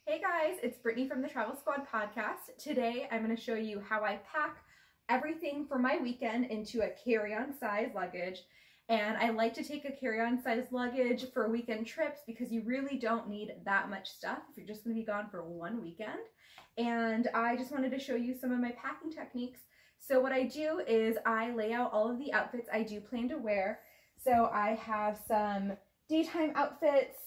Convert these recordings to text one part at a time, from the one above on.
Hey guys, it's Brittany from the Travel Squad podcast. Today I'm going to show you how I pack everything for my weekend into a carry-on size luggage. And I like to take a carry-on size luggage for weekend trips because you really don't need that much stuff if you're just going to be gone for one weekend. And I just wanted to show you some of my packing techniques. So what I do is I lay out all of the outfits I do plan to wear. So I have some daytime outfits,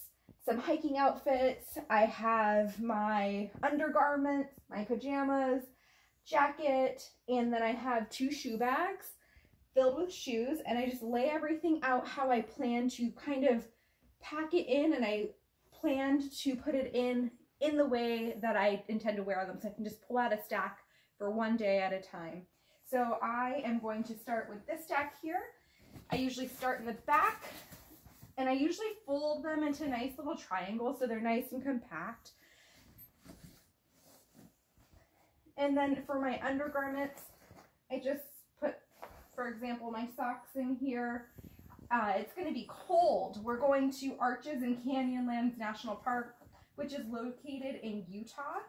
some hiking outfits, I have my undergarments, my pajamas, jacket, and then I have 2 shoe bags filled with shoes, and I just lay everything out how I plan to kind of pack it in, and I planned to put it in the way that I intend to wear them, so I can just pull out a stack for one day at a time. So I am going to start with this stack here. I usually start in the back, and I usually fold them into nice little triangles so they're nice and compact. And then for my undergarments, I just put, for example, my socks in here. It's going to be cold. We're going to Arches and Canyonlands National Park, which is located in Utah.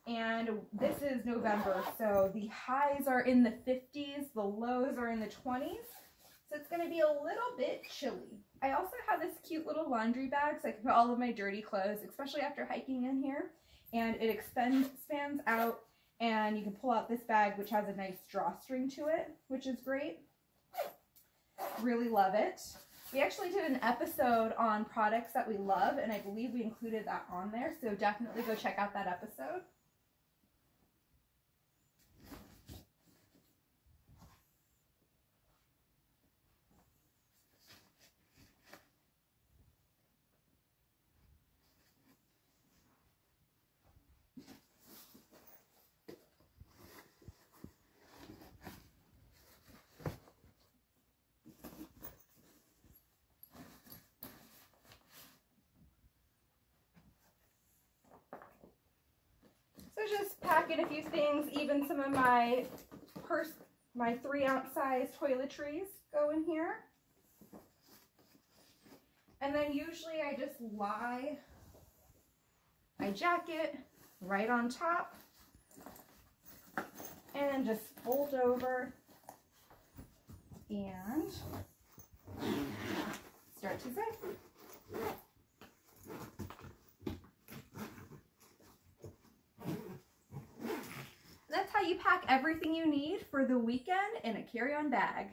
And this is November, so the highs are in the 50s, the lows are in the 20s. So it's going to be a little bit chilly. I also have this cute little laundry bag so I can put all of my dirty clothes, especially after hiking in here. And it expands out, and you can pull out this bag, which has a nice drawstring to it, which is great. Really love it. We actually did an episode on products that we love, and I believe we included that on there. So definitely go check out that episode. So just packing a few things, even some of my 3-ounce size toiletries go in here. And then usually I just lie my jacket right on top and just fold over and start to zip. That's how you pack everything you need for the weekend in a carry-on bag.